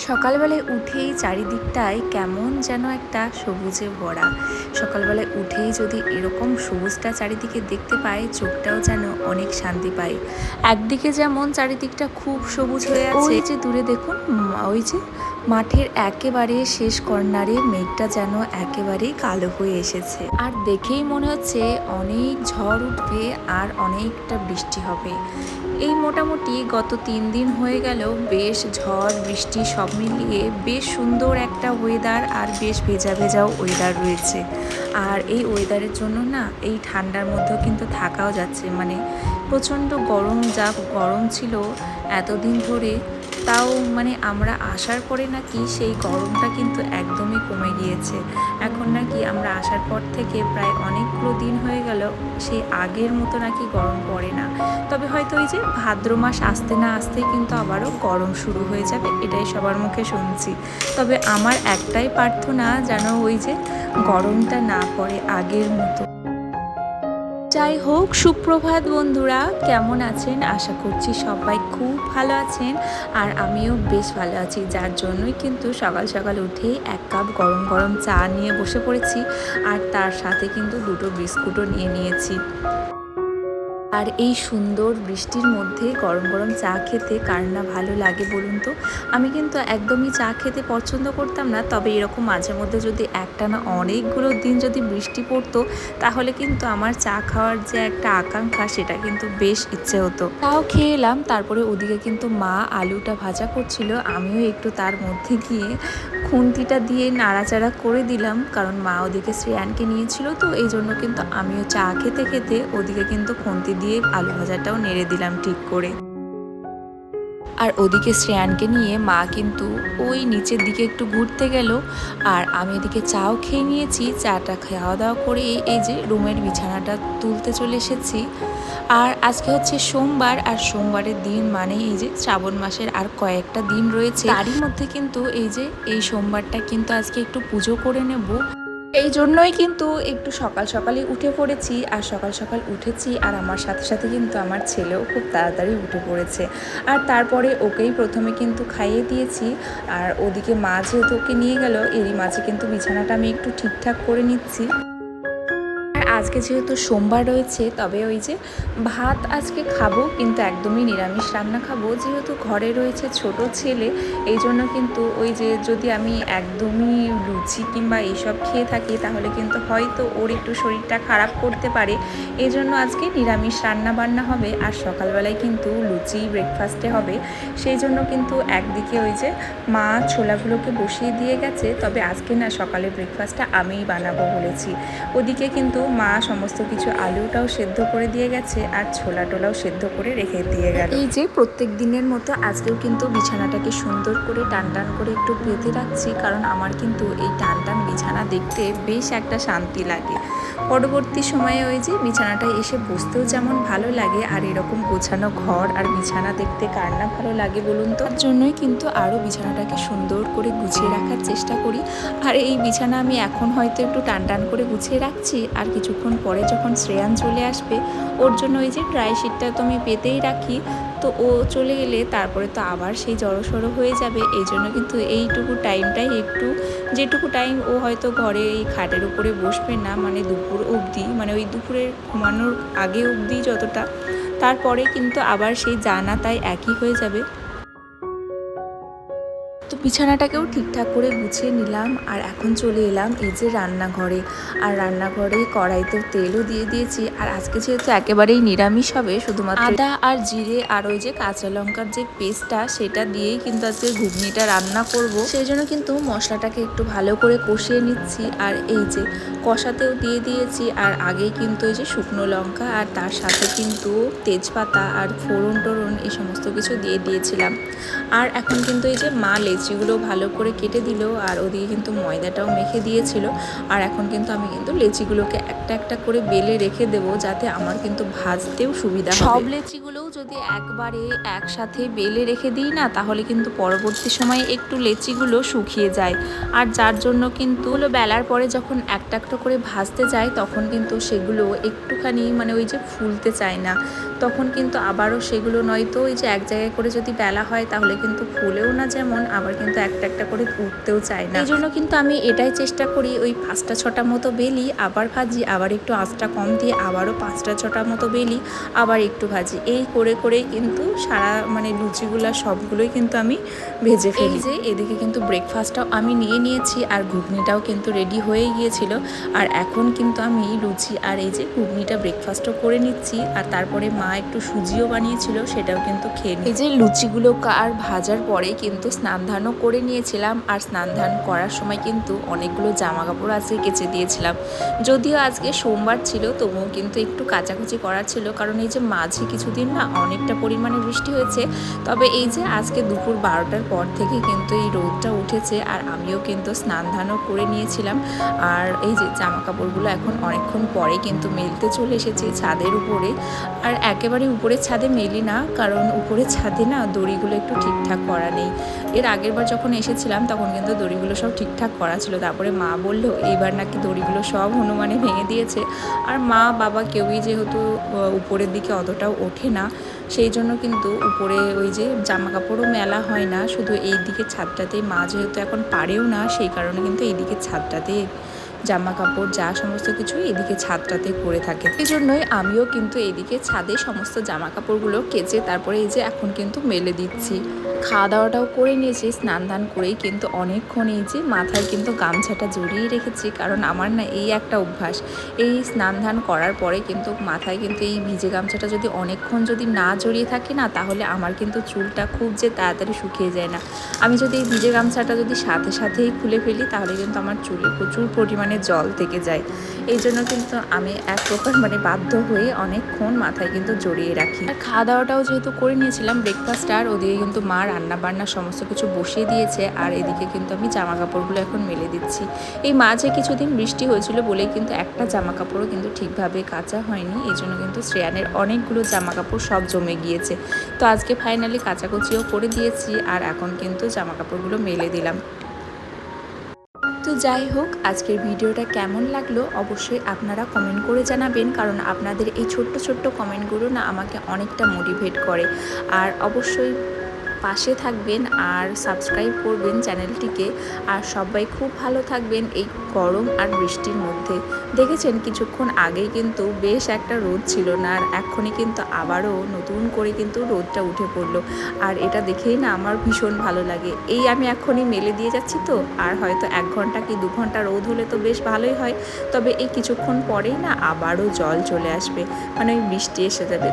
সকালবেলায় উঠেই চারিদিকটায় কেমন যেন একটা সবুজে ভরা। সকালবেলায় উঠেই যদি এরকম সবুজটা চারিদিকে দেখতে পাই, চোখটাও যেন অনেক শান্তি পায়। একদিকে যেমন চারিদিকটা খুব সবুজ হয়ে আছে, ওই যে দূরে দেখুন, ওই যে মাঠের একেবারে শেষ কর্নারে মেঘটা যেন একেবারেই কালো হয়ে এসেছে। আর দেখেই মনে হচ্ছে অনেক ঝড় উঠবে আর অনেকটা বৃষ্টি হবে। এই মোটামুটি গত 3 দিন হয়ে গেল বেশ ঝড় বৃষ্টি সব মিলিয়ে বেশ সুন্দর একটা ওয়েদার আর বেশ ভেজা ভেজাও ওয়েদার রয়েছে। আর এই ওয়েদারের জন্য না এই ঠান্ডার মধ্যেও কিন্তু থাকাও যাচ্ছে, মানে প্রচণ্ড গরম, যা গরম ছিল এতদিন ধরে, তাও মানে আমরা আসার পরে নাকি সেই গরমটা কিন্তু একদমই কমে গিয়েছে। এখন নাকি আমরা আসার পর থেকে প্রায় অনেকগুলো দিন হয়ে গেল সেই আগের মতো নাকি গরম পড়ে না। তবে হয়তো ওই যে ভাদ্র মাস আসতে না আসতেই কিন্তু আবারও গরম শুরু হয়ে যাবে, এটাই সবার মুখে শুনছি। তবে আমার একটাই প্রার্থনা যেন ওই যে গরমটা না পড়ে আগের মতো। যাই হোক, সুপ্রভাত বন্ধুরা, কেমন আছেন? আশা করছি সবাই খুব ভালো আছেন আর আমিও বেশ ভালো আছি, যার জন্যই কিন্তু সকাল সকাল উঠেই 1 কাপ গরম গরম চা নিয়ে বসে পড়েছি আর তার সাথে কিন্তু 2টো বিস্কুটও নিয়ে নিয়েছি। আর এই সুন্দর বৃষ্টির মধ্যে গরম গরম চা খেতে কার না ভালো লাগে বলুন তো? আমি কিন্তু একদমই চা খেতে পছন্দ করতাম না, তবে এরকম মাঝে মধ্যে যদি একটানা অনেকগুলো দিন যদি বৃষ্টি পড়তো, তাহলে কিন্তু আমার চা খাওয়ার যে একটা আকাঙ্ক্ষা, সেটা কিন্তু বেশ ইচ্ছে হতো। তাও খেয়ে এলাম। তারপরে ওদিকে কিন্তু মা আলুটা ভাজা করছিল, আমিও একটু তার মধ্যে গিয়ে খুন্তিটা দিয়ে নাড়াচাড়া করে দিলাম, কারণ মা ওদিকে শ্রেয়ানকে নিয়েছিল, তো এই জন্য কিন্তু আমিও চা খেতে খেতে ওদিকে কিন্তু খুন্তি দিয়ে আলু ভাজাটাও নেড়ে দিলাম ঠিক করে। আর ওদিকে শ্রেয়ানকে নিয়ে মা কিন্তু ওই নিচের দিকে একটু ঘুরতে গেল, আর আমি এদিকে চাও খেয়ে নিয়েছি। চাটা খাওয়া দাওয়া করে এই যে রুমের বিছানাটা তুলতে চলে এসেছি। আর আজকে হচ্ছে সোমবার, আর সোমবারের দিন মানে এই যে শ্রাবণ মাসের আর কয়েকটা দিন রয়েছে, তারই মধ্যে কিন্তু এই যে এই সোমবারটা কিন্তু আজকে একটু পুজো করে নেব। এই জন্যই কিন্তু একটু সকাল সকালই উঠে পড়েছি, আর সকাল সকাল উঠেছি আর আমার সাথে সাথে কিন্তু আমার ছেলেও খুব তাড়াতাড়ি উঠে পড়েছে। আর তারপরে ওকেই প্রথমে কিন্তু খাইয়ে দিয়েছি, আর ওদিকে মা যেহেতু ওকে নিয়ে গেল, এরই মাঝে কিন্তু বিছানাটা আমি একটু ঠিকঠাক করে নিচ্ছি। আজকে যেহেতু সোমবার রয়েছে, তবে ওই যে ভাত আজকে খাবো, কিন্তু একদমই নিরামিষ রান্না খাবো, যেহেতু ঘরে রয়েছে ছোট ছেলে। এই জন্য কিন্তু ওই যে যদি আমি একদমই লুচি কিংবা এইসব খেয়ে থাকি, তাহলে কিন্তু হয়তো ওর একটু শরীরটা খারাপ করতে পারে। এই জন্য আজকে নিরামিষ রান্না বান্না হবে, আর সকালবেলায় কিন্তু লুচি ব্রেকফাস্টে হবে। সেই জন্য কিন্তু একদিকে ওই যে মা ছোলাগুলোকে বসিয়ে দিয়ে গেছে, তবে আজকে না সকালে ব্রেকফাস্টটা আমিই বানাবো বলেছি। ওদিকে কিন্তু মা সমস্ত কিছু আলুটাও সেদ্ধ করে দিয়ে গেছে আর ছোলা টোলাও সেদ্ধ করে রেখে দিয়ে গেল। এই যে প্রত্যেক দিনের মতো আজকেও কিন্তু বিছানাটাকে সুন্দর করে টান টান করে একটু বেঁধে রাখছি, কারণ আমার কিন্তু এই টান টান বিছানা দেখতে বেশ একটা শান্তি লাগে। পরবর্তী সময়ে ওই যে বিছানাটায় এসে বসতেও যেমন ভালো লাগে, আর এরকম গোছানো ঘর আর বিছানা দেখতে কার না ভালো লাগে বলুন তো? তার জন্যই কিন্তু আরও বিছানাটাকে সুন্দর করে গুছিয়ে রাখার চেষ্টা করি। আর এই বিছানা আমি এখন হয়তো একটু টান টান করে গুছিয়ে রাখছি, আর কিছুক্ষণ পরে যখন শ্রেয়ান চলে আসবে, ওর জন্য ওই যে ড্রাই শিটটা তো আমি পেতেই রাখি, তো ও চলে গেলে তারপরে তো আবার সেই জড়সড়ো হয়ে যাবে। এই জন্য কিন্তু এইটুকু টাইমটাই একটু, যেটুকু টাইম ও হয়তো ঘরে এই খাটের উপরে বসবে না, মানে দুপুর অবধি, মানে ওই দুপুরের ঘুমানোর আগে অবধি যতটা, তারপরে কিন্তু আবার সেই জানা তাই একই হয়ে যাবে। তো বিছানাটাকেও ঠিকঠাক করে গুছিয়ে নিলাম, আর এখন চলে এলাম এই যে রান্নাঘরে। আর রান্নাঘরে কড়াইতে তেলও দিয়ে দিয়েছি, আর আজকে যেহেতু একেবারেই নিরামিষ হবে, শুধুমাত্র আদা আর জিরে আর ওই যে কাঁচা লঙ্কার যে পেস্টটা, সেটা দিয়েই কিন্তু আজকে ঘুগনিটা রান্না করব। সেই জন্য কিন্তু মশলাটাকে একটু ভালো করে কষিয়ে নিচ্ছি, আর এই যে কষাতেও দিয়ে দিয়েছি, আর আগেই কিন্তু এই যে শুকনো লঙ্কা আর তার সাথে কিন্তু তেজপাতা আর ফোড়ন টোড়ন এই সমস্ত কিছু দিয়ে দিয়েছিলাম। আর এখন কিন্তু এই যে মা লেচিগুলো ভালো করে কেটে দিল, আর ওদিকে কিন্তু ময়দাটাও মেখে দিয়েছিল। আর এখন কিন্তু আমি কিন্তু লেচিগুলোকে একটা একটা করে বেলে রেখে দেবো, যাতে আমার কিন্তু ভাজতেও সুবিধা হবে। সব লেচিগুলোও যদি একবারে একসাথে বেলে রেখে দিই না, তাহলে কিন্তু পরবর্তী সময়ে একটু লেচিগুলো শুকিয়ে যায়, আর যার জন্য কিন্তু বেলার পরে যখন একটা একটা করে ভাজতে যায়, তখন কিন্তু সেগুলো একটুখানি মানে ওই যে ফুলতে চায় না, তখন কিন্তু আবারও সেগুলো নয়তো ওই যে এক জায়গায় করে যদি বেলা হয়, তাহলে কিন্তু ফুলেও না যেমন, আবার কিন্তু একটা একটা করে উঠতেও চায় না। এই জন্য কিন্তু আমি এটাই চেষ্টা করি ওই 5টা 6টা মতো বেলি, আবার ভাজি, আবার একটু আঁচটা কম দিয়ে আবারও 5টা 6টা মতো বেলি, আবার একটু ভাজি। এই করে করেই কিন্তু সারা মানে লুচিগুলা সবগুলোই কিন্তু আমি ভেজে ফেলি। এই যে এদিকে কিন্তু ব্রেকফাস্টটাও আমি নিয়ে নিয়েছি আর ঘুগনিটাও কিন্তু রেডি হয়ে গিয়েছিল। আর এখন কিন্তু আমি লুচি আর এই যে ঘুগনিটা ব্রেকফাস্টও করে নিচ্ছি। আর তারপরে মা একটু সুজিও বানিয়েছিল, সেটাও কিন্তু খেয়ে নিই। এই যে লুচিগুলো আর ভাজার পরে কিন্তু স্নান ধানও করে নিয়েছিলাম। আর স্নান ধান করার সময় কিন্তু অনেকগুলো জামা কাপড় আজকে কেচে দিয়েছিলাম। যদিও আজকে সোমবার ছিল, তবুও কিন্তু একটু কাচাকুচি করার ছিল, কারণ এই যে মাঝে কিছুদিন না অনেকটা পরিমাণে বৃষ্টি হয়েছে। তবে এই যে আজকে দুপুর 12টার পর থেকে কিন্তু এই রোদটা উঠেছে আর আমিও কিন্তু স্নান ধানও করে নিয়েছিলাম। আর এই যে জামা কাপড়গুলো এখন অনেকক্ষণ পরে কিন্তু মেলতে চলে এসেছি ছাদের উপরে। আর একেবারে উপরের ছাদে মেলি না, কারণ উপরের ছাদে না দড়িগুলো একটু ঠিকঠাক করা নেই। এর আগের বার যখন এসেছিলাম তখন কিন্তু দড়িগুলো সব ঠিকঠাক করা ছিল। তারপরে মা বললো এইবার নাকি দড়িগুলো সব হনুমানে ভেঙে দিয়েছে। আর মা বাবা কেউই যেহেতু উপরের দিকে অতটাও ওঠে না, সেই জন্য কিন্তু উপরে ওই যে জামা কাপড়ও মেলা হয় না, শুধু এই দিকে ছাদটাতেই মা যেহেতু এখন পারেও না, সেই কারণে কিন্তু এই দিকে ছাদটাতেই জামা কাপড় যা সমস্ত কিছু এদিকে ছাদটাতে করে থাকে। এই জন্যই আমিও কিন্তু এইদিকে ছাদে সমস্ত জামা কাপড়গুলো কেচে তারপরে এই যে এখন কিন্তু মেলে দিচ্ছি। খাওয়া দাওয়াটাও করে নিয়েছি, স্নান দান করেই কিন্তু অনেকক্ষণ এই যে মাথায় কিন্তু গামছাটা জড়িয়ে রেখেছি, কারণ আমার না এই একটা অভ্যাস, এই স্নান ধান করার পরে কিন্তু মাথায় কিন্তু এই ভিজে গামছাটা যদি অনেকক্ষণ যদি না জড়িয়ে থাকে না, তাহলে আমার কিন্তু চুলটা খুব যে তাড়াতাড়ি শুকিয়ে যায় না। আমি যদি এই ভিজে গামছাটা যদি সাথে সাথেই খুলে ফেলি, তাহলে কিন্তু আমার চুলে প্রচুর পরিমাণে জল থেকে যায়। এই জন্য কিন্তু আমি এক প্রকার মানে বাধ্য হয়ে অনেকক্ষণ মাথায় কিন্তু জড়িয়ে রাখি। আর খাওয়া দাওয়াটাও যেহেতু করে নিয়েছিলাম ব্রেকফাস্ট, আর ওদিকে কিন্তু মা রান্না বান্না সমস্ত কিছু বসিয়ে দিয়েছে। আর এদিকে কিন্তু আমি জামা কাপড়গুলো এখন মেলে দিচ্ছি। এই মাঝে কিছুদিন বৃষ্টি হয়েছিল বলেই কিন্তু একটা জামা কাপড়ও কিন্তু ঠিকভাবে কাচা হয়নি, এই জন্য কিন্তু শ্রেয়ানের অনেকগুলো জামা কাপড় সব জমে গিয়েছে। তো আজকে ফাইনালি কাচাকুচিও করে দিয়েছি আর এখন কিন্তু জামা কাপড়গুলো মেলে দিলাম। তো যাই হোক, আজকের ভিডিওটা কেমন লাগলো অবশ্যই আপনারা কমেন্ট করে জানাবেন, কারণ আপনাদের এই ছোট্ট ছোট্ট কমেন্টগুলো না আমাকে অনেকটা মোটিভেট করে। আর অবশ্যই পাশে থাকবেন আর সাবস্ক্রাইব করবেন চ্যানেলটিকে। আর সবাই খুব ভালো থাকবেন এই গরম আর বৃষ্টির মধ্যে। দেখেছেন কিছুক্ষণ আগেই কিন্তু বেশ একটা রোদ ছিল না, আর এখনই কিন্তু আবারও নতুন করে কিন্তু রোদটা উঠে পড়লো। আর এটা দেখেই না আমার ভীষণ ভালো লাগে। এই আমি এখনই মেলে দিয়ে যাচ্ছি, তো আর হয়তো 1 ঘন্টা কি 2 ঘন্টা রোদ হলে তো বেশ ভালোই হয়। তবে এই কিছুক্ষণ পরেই না আবারও জল চলে আসবে, মানে ওই বৃষ্টি এসে যাবে।